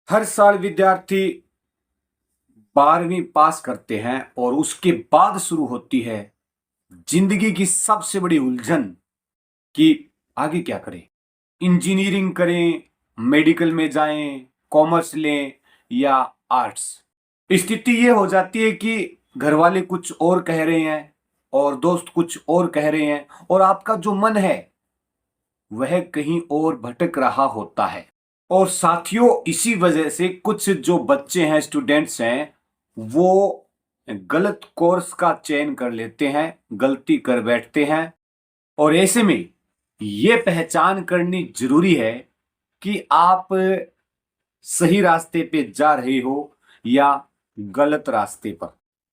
हर साल विद्यार्थी 12वीं पास करते हैं और उसके बाद शुरू होती है जिंदगी की सबसे बड़ी उलझन कि आगे क्या करें। इंजीनियरिंग करें, मेडिकल में जाएं, कॉमर्स लें या आर्ट्स। स्थिति ये हो जाती है कि घर वाले कुछ और कह रहे हैं और दोस्त कुछ और कह रहे हैं और आपका जो मन है वह कहीं और भटक रहा होता है। और साथियों, इसी वजह से कुछ जो बच्चे हैं, स्टूडेंट्स हैं, वो गलत कोर्स का चयन कर लेते हैं, गलती कर बैठते हैं। और ऐसे में ये पहचान करनी जरूरी है कि आप सही रास्ते पे जा रहे हो या गलत रास्ते पर।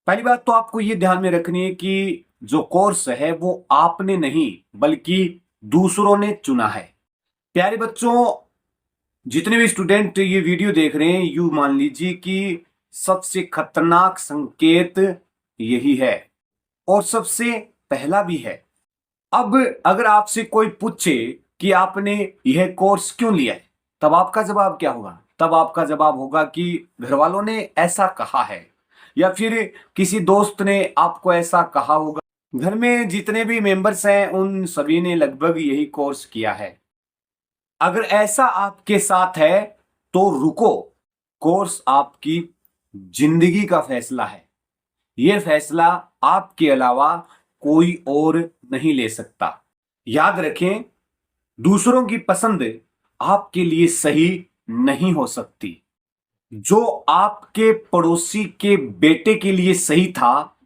पहली बात तो आपको ये ध्यान में रखनी है कि जो कोर्स है वो आपने नहीं बल्कि दूसरों ने चुना है। प्यारे बच्चों, जितने भी स्टूडेंट ये वीडियो देख रहे हैं, यू मान लीजिए कि सबसे खतरनाक संकेत यही है और सबसे पहला भी है। अब अगर आपसे कोई पूछे कि आपने यह कोर्स क्यों लिया है, तब आपका जवाब क्या होगा? तब आपका जवाब होगा कि घर वालों ने ऐसा कहा है या फिर किसी दोस्त ने आपको ऐसा कहा होगा। घर में जितने भी मेंबर्स हैं उन सभी ने लगभग यही कोर्स किया है। अगर ऐसा आपके साथ है तो रुको। कोर्स आपकी जिंदगी का फैसला है। यह फैसला आपके अलावा कोई और नहीं ले सकता। याद रखें, दूसरों की पसंद आपके लिए सही नहीं हो सकती। जो आपके पड़ोसी के बेटे के लिए सही था,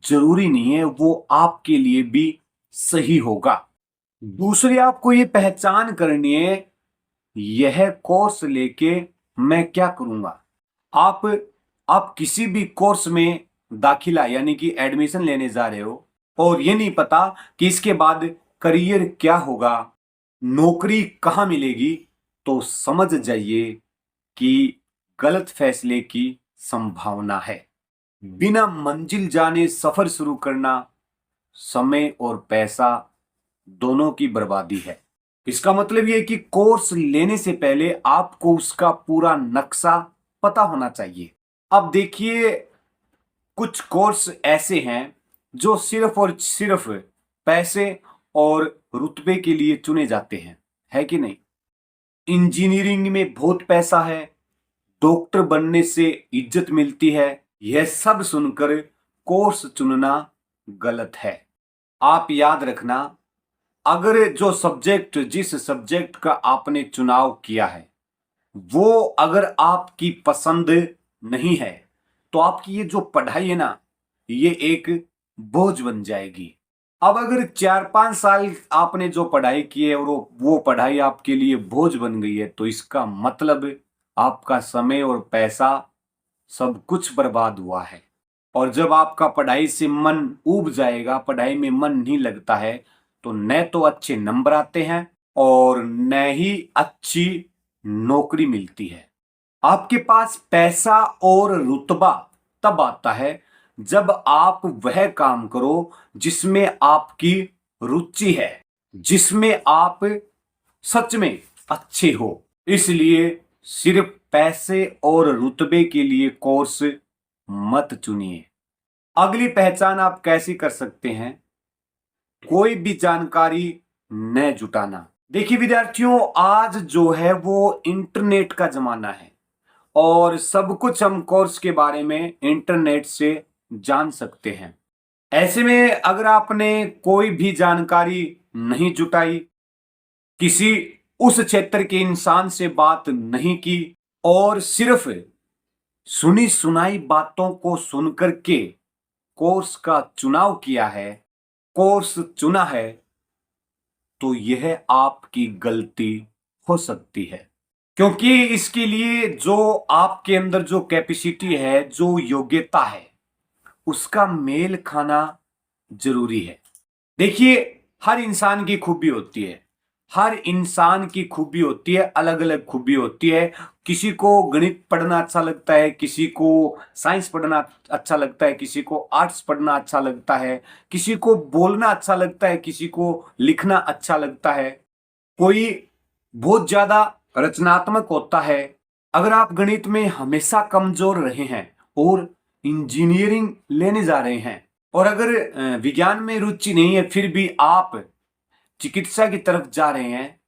जरूरी नहीं है वो आपके लिए भी सही होगा। दूसरी आपको ये पहचान करनी है, यह कोर्स लेके मैं क्या करूंगा। आप आप किसी भी कोर्स में दाखिला यानी कि एडमिशन लेने जा रहे हो और ये नहीं पता कि इसके बाद करियर क्या होगा, नौकरी कहां मिलेगी, तो समझ जाइए कि गलत फैसले की संभावना है। बिना मंजिल जाने सफर शुरू करना समय और पैसा दोनों की बर्बादी है। इसका मतलब यह है कि कोर्स लेने से पहले आपको उसका पूरा नक्शा पता होना चाहिए। अब देखिए, कुछ कोर्स ऐसे हैं जो सिर्फ और सिर्फ पैसे और रुतबे के लिए चुने जाते हैं, है कि नहीं? इंजीनियरिंग में बहुत पैसा है, डॉक्टर बनने से इज्जत मिलती है। यह सब सुनकर कोर्स चुनना गलत है। आप याद रखना, अगर जिस सब्जेक्ट का आपने चुनाव किया है वो अगर आपकी पसंद नहीं है तो आपकी ये जो पढ़ाई है ना, ये एक बोझ बन जाएगी। अब अगर 4-5 साल आपने जो पढ़ाई की है और वो पढ़ाई आपके लिए बोझ बन गई है, तो इसका मतलब आपका समय और पैसा सब कुछ बर्बाद हुआ है। और जब आपका पढ़ाई से मन ऊब जाएगा, पढ़ाई में मन नहीं लगता है, तो न तो अच्छे नंबर आते हैं और न ही अच्छी नौकरी मिलती है। आपके पास पैसा और रुतबा तब आता है जब आप वह काम करो जिसमें आपकी रुचि है, जिसमें आप सच में अच्छे हो। इसलिए सिर्फ पैसे और रुतबे के लिए कोर्स मत चुनिए। अगली पहचान आप कैसी कर सकते हैं? कोई भी जानकारी न जुटाना। देखिए विद्यार्थियों, आज जो है वो इंटरनेट का जमाना है और सब कुछ हम कोर्स के बारे में इंटरनेट से जान सकते हैं। ऐसे में अगर आपने कोई भी जानकारी नहीं जुटाई, किसी उस क्षेत्र के इंसान से बात नहीं की और सिर्फ सुनी सुनाई बातों को सुनकर के कोर्स का चुनाव किया है, कोर्स चुना है, तो यह आपकी गलती हो सकती है। क्योंकि इसके लिए जो आपके अंदर जो कैपेसिटी है, जो योग्यता है, उसका मेल खाना जरूरी है। देखिए, हर इंसान की खूबी होती है, हर इंसान की खूबी होती है, अलग अलग खूबी होती है। किसी को गणित पढ़ना अच्छा लगता है, किसी को साइंस पढ़ना अच्छा लगता है, किसी को आर्ट्स पढ़ना अच्छा लगता है, किसी को बोलना अच्छा लगता है, किसी को लिखना अच्छा लगता है। कोई बहुत ज्यादा रचनात्मक होता है। अगर आप गणित में हमेशा कमजोर रहे हैं और इंजीनियरिंग लेने जा रहे हैं, और अगर विज्ञान में रुचि नहीं है फिर भी आप चिकित्सा की तरफ जा रहे हैं,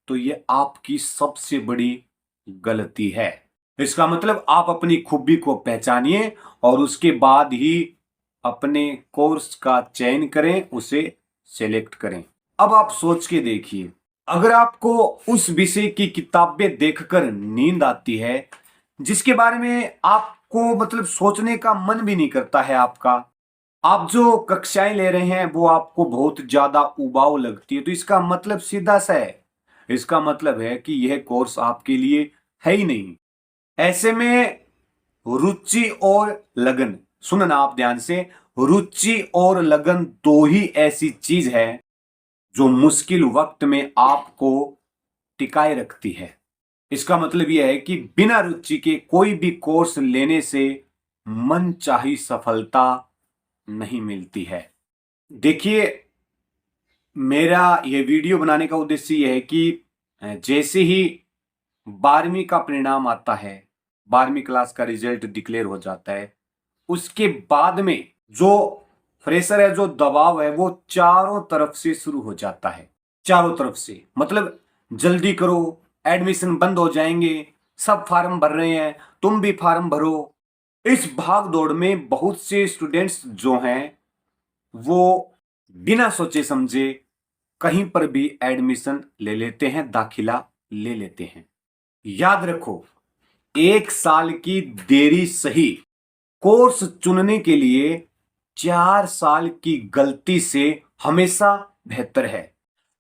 तो ये आपकी सबसे बड़ी गलती है। इसका मतलब आप अपनी खूबी को पहचानिए और उसके बाद ही अपने कोर्स का चयन करें, उसे सेलेक्ट करें। अब आप सोच के देखिए, अगर आपको उस विषय की किताबें देखकर नींद आती है जिसके बारे में आपको मतलब सोचने का मन भी नहीं करता है आपका, आप जो कक्षाएं ले रहे हैं वो आपको बहुत ज्यादा उबाऊ लगती है, तो इसका मतलब सीधा सा है, इसका मतलब है कि यह कोर्स आपके लिए है ही नहीं। ऐसे में रुचि और लगन, सुनना आप ध्यान से, रुचि और लगन दो ही ऐसी चीज है जो मुश्किल वक्त में आपको टिकाए रखती है। इसका मतलब यह है कि बिना रुचि के कोई भी कोर्स लेने से मनचाही सफलता नहीं मिलती है। देखिए, मेरा यह वीडियो बनाने का उद्देश्य यह है कि जैसे ही 12वीं का परिणाम आता है, 12वीं क्लास का रिजल्ट डिक्लेयर हो जाता है, उसके बाद में जो प्रेशर है, जो दबाव है, वो चारों तरफ से शुरू हो जाता है। चारों तरफ से मतलब जल्दी करो, एडमिशन बंद हो जाएंगे, सब फार्म भर रहे हैं, तुम भी फार्म भरो। इस भाग दौड़ में बहुत से स्टूडेंट्स जो हैं वो बिना सोचे समझे कहीं पर भी एडमिशन ले लेते हैं, दाखिला ले लेते हैं। याद रखो, 1 साल की देरी सही, कोर्स चुनने के लिए 4 साल की गलती से हमेशा बेहतर है।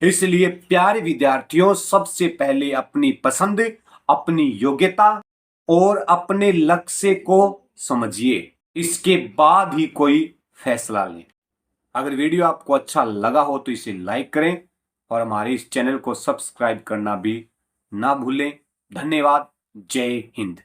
इसलिए प्यारे विद्यार्थियों, सबसे पहले अपनी पसंद, अपनी योग्यता और अपने लक्ष्य को समझिए, इसके बाद ही कोई फैसला लें। अगर वीडियो आपको अच्छा लगा हो तो इसे लाइक करें और हमारे इस चैनल को सब्सक्राइब करना भी ना भूलें। धन्यवाद। जय हिंद।